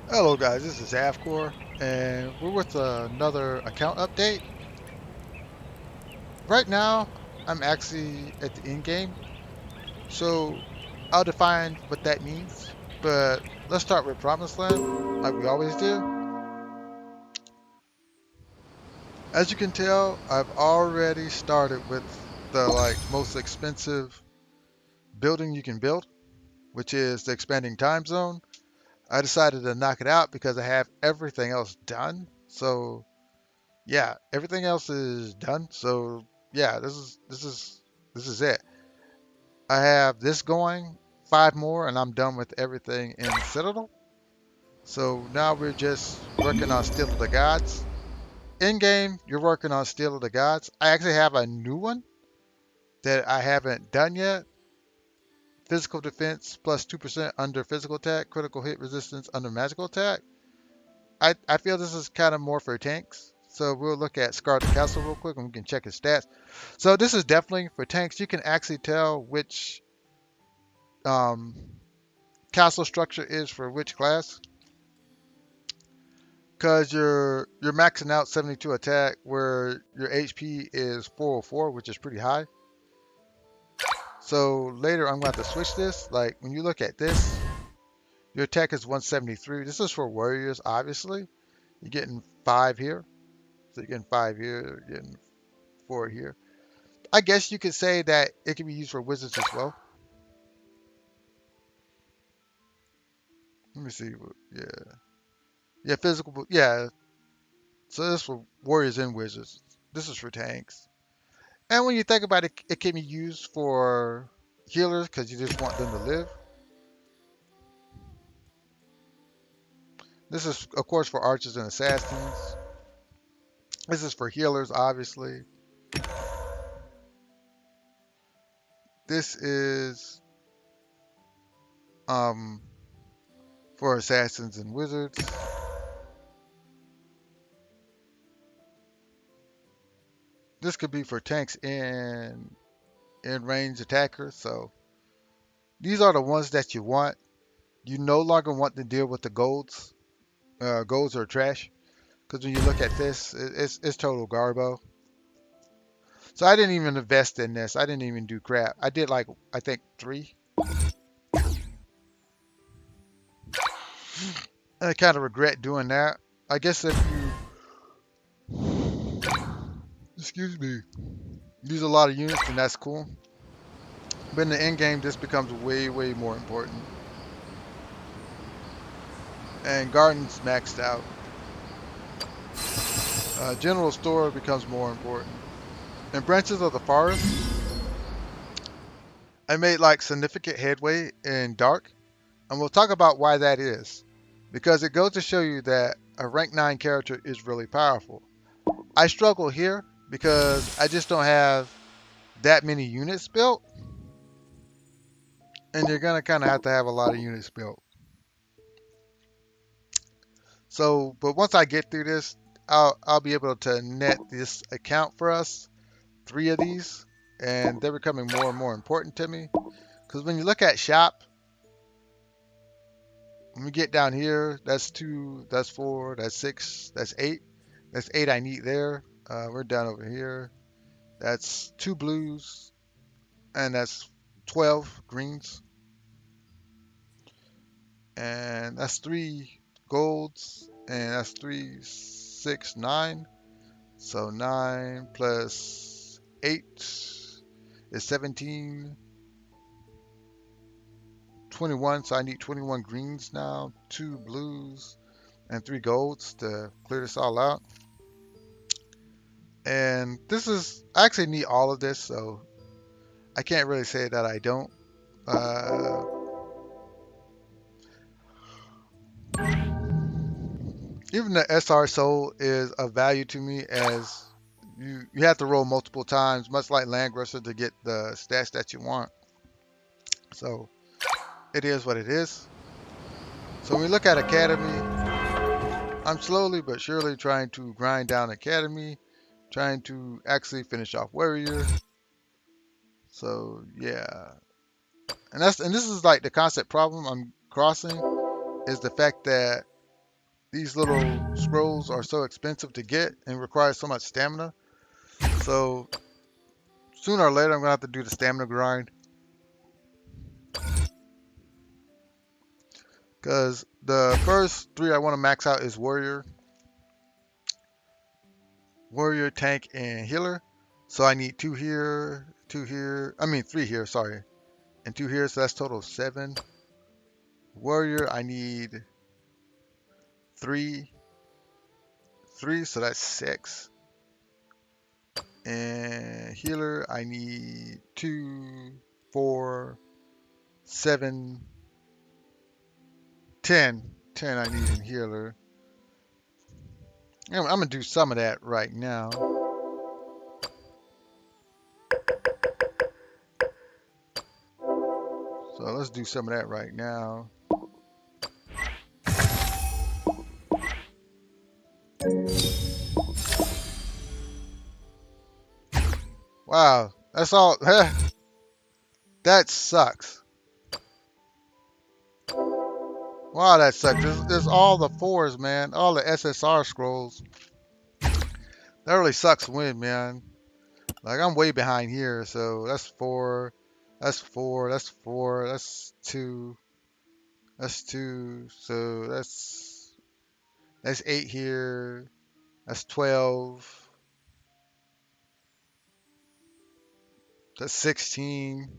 Hello guys, this is Avcoor, and we're with another account update. Right now, I'm actually at the end game, so I'll define what that means. But let's start with Promised Land, like we always do. As you can tell, I've already started with the most expensive building you can build, which is the expanding time zone. I decided to knock it out because I have everything else done. So yeah, everything else is done. So yeah, this is it. I have this going, five more, and I'm done with everything in Citadel. So now we're just working on Steel of the Gods. In game, you're working on Steel of the Gods. I actually have a new one that I haven't done yet. Physical defense plus 2% under physical attack, critical hit resistance under magical attack. I feel this is kind of more for tanks. So we'll look at Scarlet Castle real quick and we can check his stats. So this is definitely for tanks. You can actually tell which um, castle structure is for which class because you're maxing out 72 attack where your HP is 404, which is pretty high. So later I'm going to have to switch this. Like when you look at this, your attack is 173. This is for warriors, obviously. You're getting five here. So you're getting five here, you're getting four here. I guess you could say that it can be used for wizards as well. Let me see. Yeah, yeah, physical. Yeah, so this is for warriors and wizards. This is for tanks. And when you think about it, it can be used for healers because you just want them to live. This is, of course, for archers and assassins. This is for healers, obviously. This is um, for assassins and wizards. This could be for tanks and range attackers. So these are the ones that you want. You no longer want to deal with the golds. Golds are trash because when you look at this, it's total garbo. So I didn't even invest in this. I didn't even do crap. I did like I think three. I kind of regret doing that. I guess if you, excuse me, use a lot of units, then that's cool. But in the end game, this becomes way more important. And gardens maxed out. General store becomes more important. In branches of the forest, I made like significant headway in dark, and we'll talk about why that is. Because it goes to show you that a rank 9 character is really powerful. I struggle here because I just don't have that many units built, and you're gonna kind of have to have a lot of units built. So, but once I get through this, I'll be able to net this account for us, three of these, and they're becoming more and more important to me. Because when you look at shop, when we get down here, that's two, that's four, that's six, that's eight. That's eight I need there. We're down over here. That's two blues, and that's 12 greens, and that's three golds, and that's three, six, nine. So 9 plus 8 is 17, 21. So I need 21 greens now, two blues, and three golds to clear this all out. And this is, I actually need all of this, so I can't really say that I don't. Uh, Even the SR soul is of value to me as you have to roll multiple times, much like Landgrusser, to get the stats that you want. So it is what it is. So when we look at Academy, I'm slowly but surely trying to grind down Academy, trying to actually finish off Warrior. So yeah, and this is like the concept problem I'm crossing is the fact that these little scrolls are so expensive to get and require so much stamina. So sooner or later, I'm gonna have to do the stamina grind because the first three I want to max out is warrior, tank, and healer. So I need two here, two here. I mean three here, sorry, and two here. So that's total 7. Warrior, I need three, three. So that's 6. And healer, I need 2, 4, 7, 10. 10 I need in healer. I'm gonna do some of that right now. So let's do some of that right now. Wow, that's all. That sucks. Wow, that sucks. There's all the 4s, man. All the SSR scrolls. That really sucks to win, man. Like, I'm way behind here. So that's 4. That's 4. That's 4. That's 2. That's 2. So that's 8 here. That's 12. That's 16.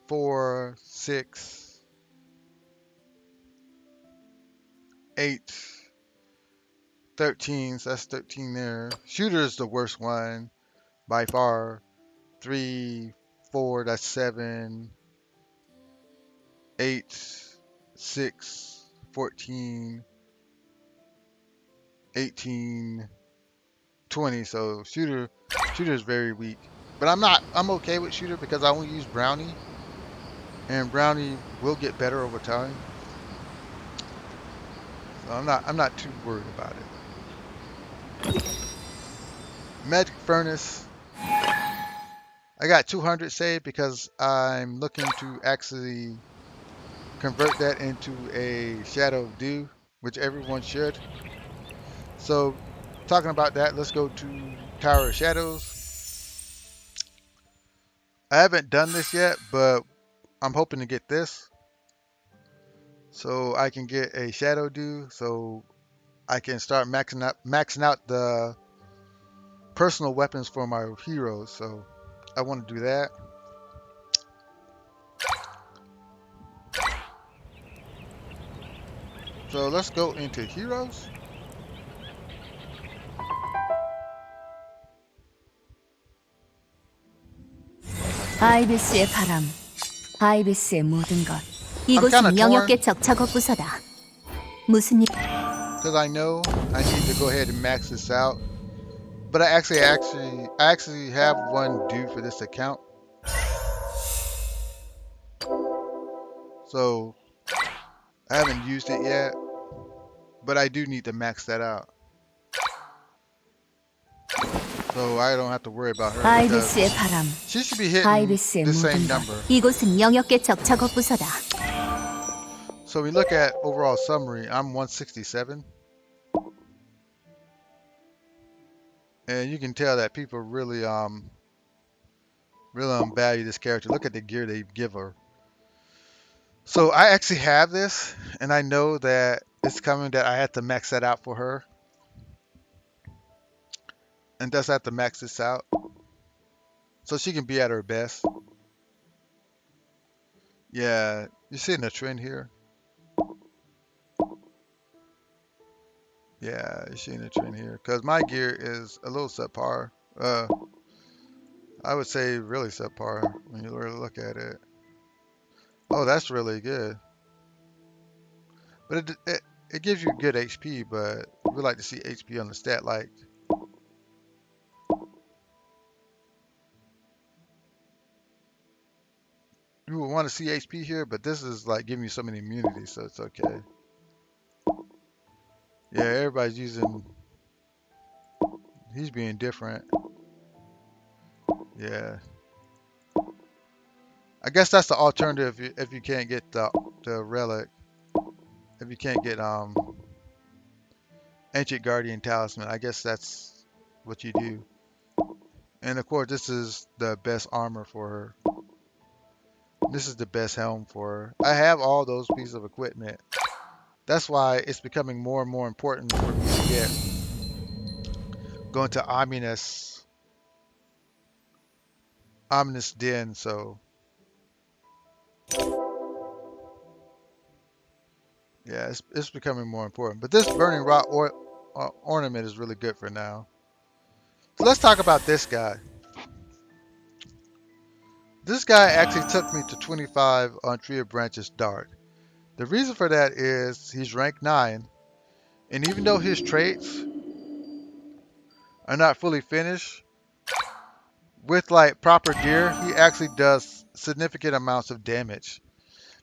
4, 6, 8, 13. So that's 13 there. Shooter is the worst one by far. 3, 4, that's 7, 8, 6, 14, 18, 20. So shooter is very weak. But I'm okay with shooter because I only use brownie and brownie will get better over time. So I'm not too worried about it. Magic furnace. I got 200 saved because I'm looking to actually convert that into a Shadow of Dew, which everyone should. So, talking about that, let's go to Tower of Shadows. I haven't done this yet, but I'm hoping to get this. So I can get a Shadow Dew, so I can start maxing out the personal weapons for my heroes. So I want to do that. So let's go into heroes. 아이비스의 바람, 아이비스의 모든 것. I'm kind 이곳은 of torn 영역계 적착업 부서다. 무슨 일? because I know I need to go ahead and max this out. But I actually have one due for this account. So I haven't used it yet, but I do need to max that out. So I don't have to worry about her because 아이비스의 바람, she should be hitting 아이비스의 the 모든 same 것. number. 이곳은 영역계 적착업 부서다. So we look at overall summary. I'm 167. And you can tell that people really value this character. Look at the gear they give her. So I actually have this, and I know that it's coming that I have to max that out for her. And thus I have to max this out. So she can be at her best. Yeah, you're seeing a trend here. Yeah, you're seeing a trend here. Because my gear is a little subpar. I would say really subpar when you really look at it. Oh, that's really good. But it gives you good HP, but we like to see HP on the stat. Like, you would want to see HP here, but this is like giving you so many immunities, so it's okay. Yeah, everybody's using. He's being different. Yeah. I guess that's the alternative if you can't get the relic. if you can't get Ancient Guardian Talisman. I guess that's what you do. And of course, this is the best armor for her. This is the best helm for her. I have all those pieces of equipment. That's why it's becoming more and more important for me to get going to ominous den. So yeah, it's becoming more important. But this burning rock ornament is really good for now. So let's talk about this guy. This guy actually took me to 25 on Tree of Branches Dark. The reason for that is he's rank 9, and even though his traits are not fully finished, with like proper gear, he actually does significant amounts of damage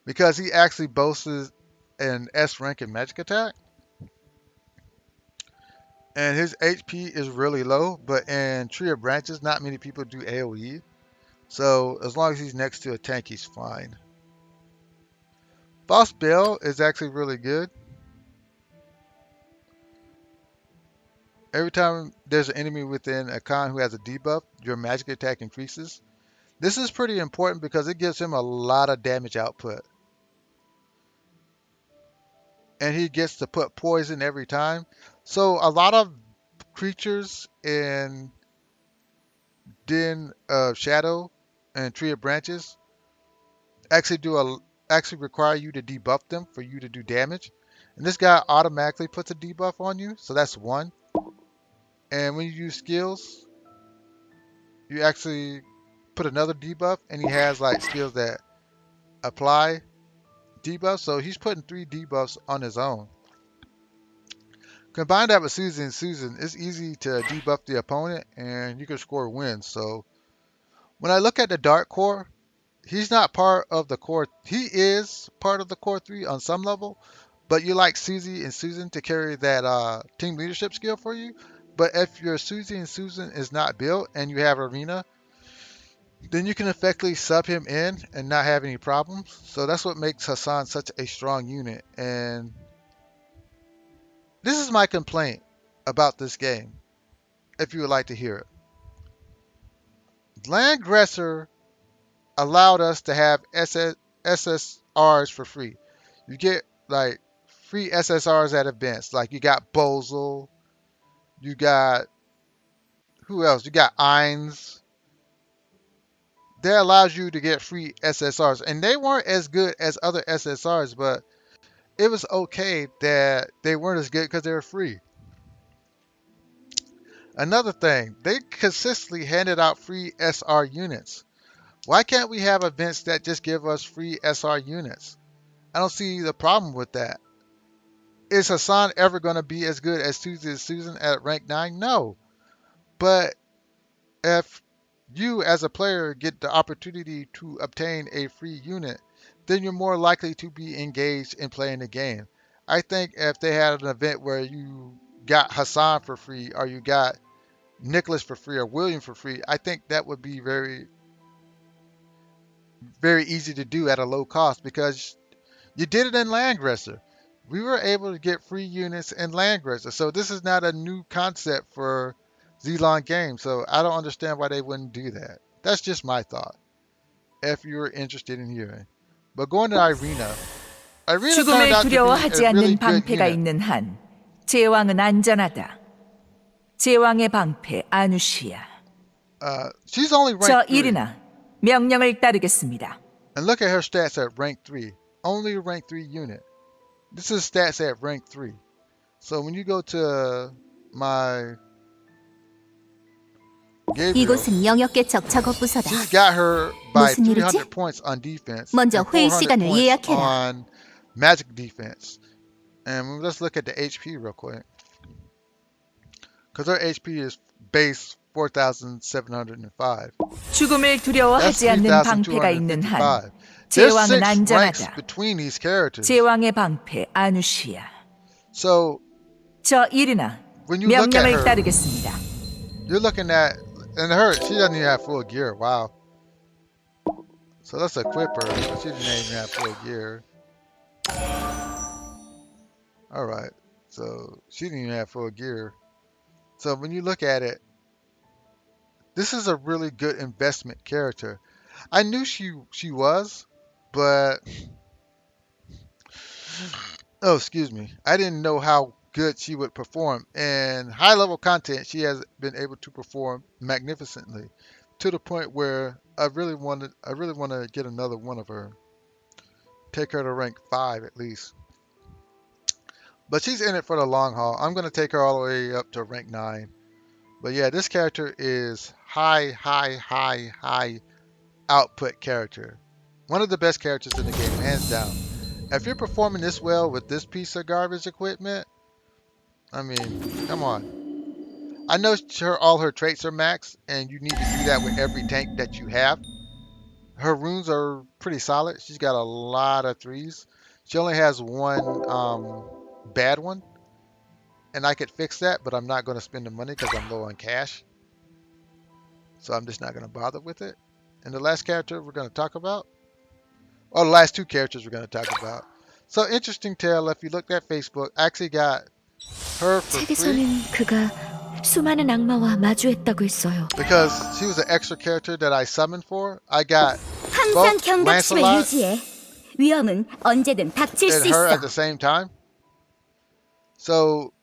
because he actually boasts an S rank in magic attack, and his HP is really low. But in Tree of Branches, not many people do AoE, so as long as he's next to a tank, he's fine. False Bell is actually really good. Every time there's an enemy within a con who has a debuff, your magic attack increases. This is pretty important because it gives him a lot of damage output. And he gets to put poison every time. So a lot of creatures in Den of Shadow and Tree of Branches actually require you to debuff them for you to do damage. And this guy automatically puts a debuff on you, so that's one. And when you use skills, you actually put another debuff, and he has like skills that apply debuffs. So he's putting 3 debuffs on his own. Combine that with Susan, it's easy to debuff the opponent and you can score wins. So when I look at the Dark Core, he's not part of the core. He is part of the core 3 on some level, but you like Susie and Susan to carry that team leadership skill for you. But if your Susie and Susan is not built and you have Arena, then you can effectively sub him in and not have any problems. So that's what makes Hassan such a strong unit. And this is my complaint about this game, if you would like to hear it. Landgressor allowed us to have SSRs for free. You get like free SSRs at events. Like you got Bozel, you got who else? You got Ainz. That allows you to get free SSRs, and they weren't as good as other SSRs, but it was okay that they weren't as good because they were free. Another thing, they consistently handed out free SR units. Why can't we have events that just give us free SR units? I don't see the problem with that. Is Hassan ever going to be as good as Susan at rank 9? No. But if you as a player get the opportunity to obtain a free unit, then you're more likely to be engaged in playing the game. I think if they had an event where you got Hassan for free or you got Nicholas for free or William for free, I think that would be very, very easy to do at a low cost because you did it in Landgressor. We were able to get free units in Landgressor. So this is not a new concept for zlonggames. So I don't understand why they wouldn't do that. That's just my thought, if you're interested in hearing. But going to Irina. Irina turned 죽음을 out to be a 두려워하지 really 않는 good 방패가 unit. 있는 한 제왕은 안전하다. 제왕의 방패 아누시아. She's only 저 rank 3. 이르나 명령을 따르겠습니다. And look at her stats at rank 3. Only rank 3 unit. This is stats at rank 3. So when you go to my Gabriel, 이곳은 영역계 적 작업 부서다. she's got her by 무슨 일이지? 300 points on defense 먼저 and 회의 400 시간을 points 예약해라. on magic defense. And let's look at the HP real quick. Because her HP is base 4,705. 죽음을 That's 두려워하지 않는 방패가 있는 한 3,255. There's 제왕은 6 ranks 안전하다. between these characters. 제왕의 방패 아누시아. So 저 이르나 when you look at 명령을 her, 따르겠습니다. you're looking at, and her, she doesn't even have full gear. Wow. So let's equip her, but she didn't even have full gear. All right. So she didn't even have full gear. So when you look at it, this is a really good investment character. I knew she was, but oh, excuse me. I didn't know how good she would perform. In high level content, she has been able to perform magnificently to the point where I really want to get another one of her. Take her to rank 5 at least. But she's in it for the long haul. I'm going to take her all the way up to rank 9. But yeah, this character is high output character. One of the best characters in the game, hands down. If you're performing this well with this piece of garbage equipment, I mean, come on. I know all her traits are maxed, and you need to do that with every tank that you have. Her runes are pretty solid. She's got a lot of threes. She only has one bad one, and I could fix that, but I'm not going to spend the money because I'm low on cash. So I'm just not going to bother with it. And the last character we're going to talk about, or the last two characters we're going to talk about. So interesting tale, if you looked at Facebook, I actually got her for free 책에서는 그가 수많은 악마와 마주했다고 했어요. because she was an extra character that I summoned for. I got 항상 both 경각심을 Lancelot 유지해. 위험은 언제든 닥칠 and 수 her 있어. at the same time. So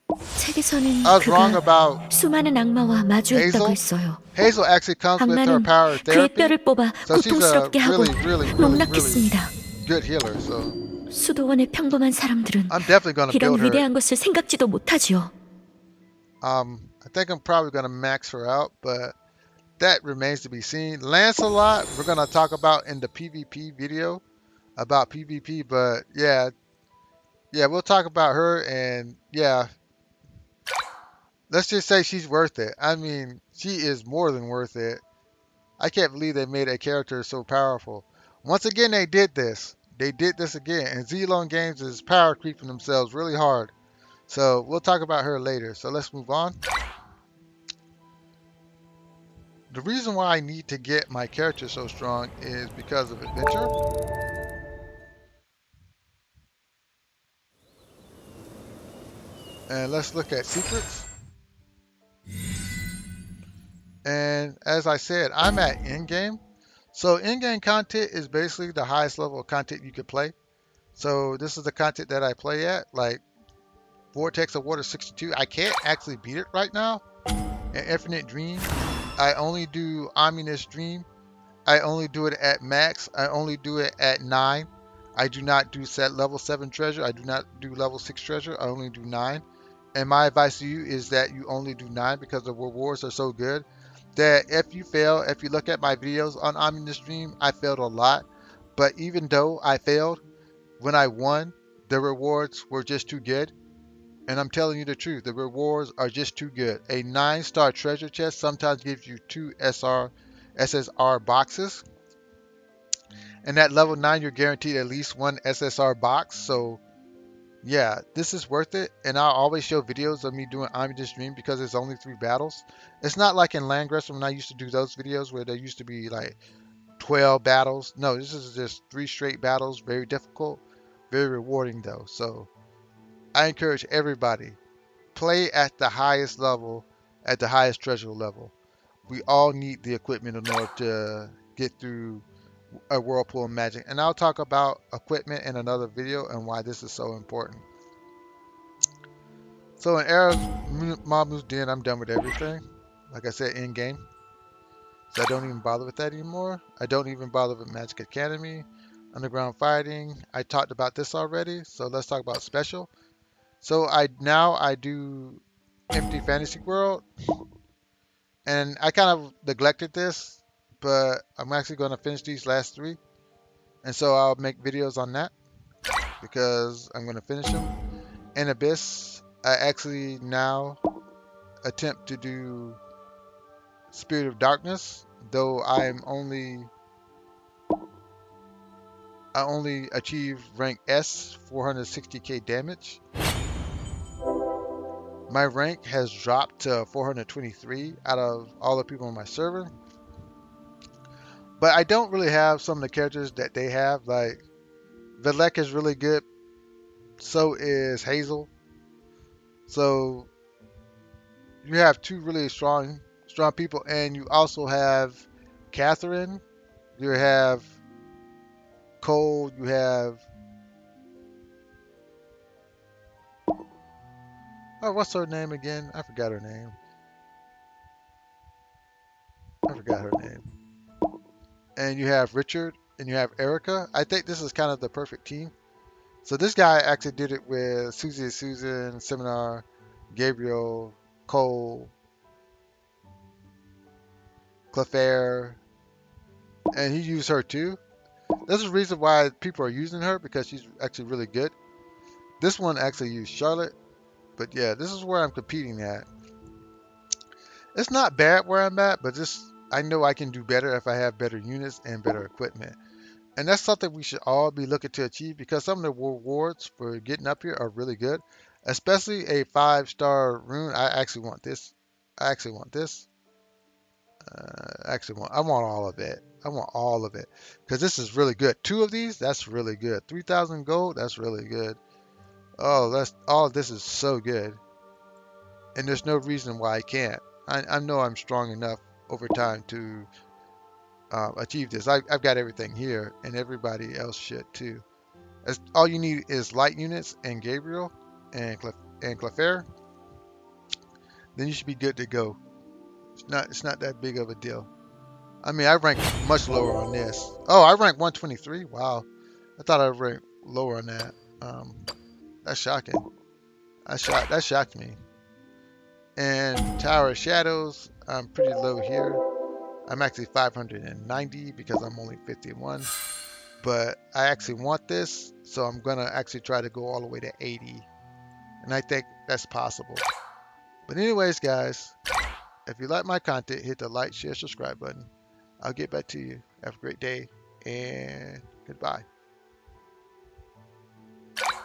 책에서는 I was wrong 그가 about 수많은 악마와 마주했다고 Hazel. 했어요. Hazel actually comes with her 악마는 power of 그의 therapy. 뼈를 뽑아 So she's a 고통스럽게 하고 really 농락했습니다. good healer. So 수도원의 평범한 사람들은 I'm definitely going to 이런 build her. 위대한 것을 생각지도 못하지요. I think I'm probably going to max her out, but that remains to be seen. Lancelot, we're going to talk about in the PvP video about PvP, but yeah, we'll talk about her, and yeah, let's just say she's worth it. I mean, she is more than worth it. I can't believe they made a character so powerful. Once again, they did this. They did this again, and zlonggames is power creeping themselves really hard. So we'll talk about her later. So let's move on. The reason why I need to get my character so strong is because of adventure. And let's look at secrets. And as I said, I'm at endgame. So endgame content is basically the highest level of content you could play. So this is the content that I play at, like Vortex of Water 62. I can't actually beat it right now. And Infinite Dream, I only do Ominous Dream. I only do it at max. I only do it at 9. I do not do set level 7 treasure. I do not do level 6 treasure. I only do 9. And my advice to you is that you only do 9 because the rewards are so good that if you fail, if you look at my videos on Ominous Dream, I failed a lot. But even though I failed, when I won, the rewards were just too good. And I'm telling you the truth, the rewards are just too good. A 9-star treasure chest sometimes gives you 2 SSR boxes. And at level 9, you're guaranteed at least 1 SSR box. So yeah, this is worth it. And I'll always show videos of me doing Ominous Dream because it's only 3 battles. It's not like in Landgress when I used to do those videos where there used to be like 12 battles. No, this is just 3 straight battles. Very difficult, very rewarding though. So I encourage everybody, play at the highest level, at the highest treasure level. We all need the equipment in order to get through a whirlpool of magic. And I'll talk about equipment in another video and why this is so important. So in Era's Mamu's Den, I'm done with everything. Like I said, in game. So I don't even bother with that anymore. I don't even bother with Magic Academy, Underground Fighting. I talked about this already. So let's talk about special. So I do Empty Fantasy World, and I kind of neglected this, but I'm actually going to finish these last 3, and so I'll make videos on that because I'm going to finish them. And Abyss, I actually now attempt to do Spirit of Darkness, though I only achieve rank S, 460k damage. My rank has dropped to 423 out of all the people on my server. But I don't really have some of the characters that they have. Like, Velek is really good So is Hazel. So you have two really strong people, and you also have Catherine. You have Cole. You have oh, what's her name again? I forgot her name. I forgot her name. And you have Richard, and you have Erica. I think this is kind of the perfect team. So this guy actually did it with Susan, Seminar, Gabriel, Cole, Clefairy, and he used her too. There's a reason why people are using her because she's actually really good. This one actually used Charlotte, but yeah, this is where I'm competing at. It's not bad where I'm at, but just I know I can do better if I have better units and better equipment. And that's something we should all be looking to achieve because some of the rewards for getting up here are really good, especially a 5-star rune. I actually want this. I actually want this. I want all of it. I want all of it because this is really good. Two of these, that's really good. 3,000 gold, that's really good. Oh, that's all. This is so good, and there's no reason why I can't. I know I'm strong enough over time to achieve this. I've got everything here, and everybody else should too. All you need is light units and Gabriel and Clefairy. Then you should be good to go. It's not that big of a deal. I mean, I ranked much lower on this. Oh, I ranked 123. Wow, I thought I ranked lower on that. That's shocking. That shocked me. And Tower of Shadows, I'm pretty low here. I'm actually 590 because I'm only 51. But I actually want this, so I'm gonna actually try to go all the way to 80. And I think that's possible. But anyways, guys, if you like my content, hit the like, share, subscribe button. I'll get back to you. Have a great day and goodbye.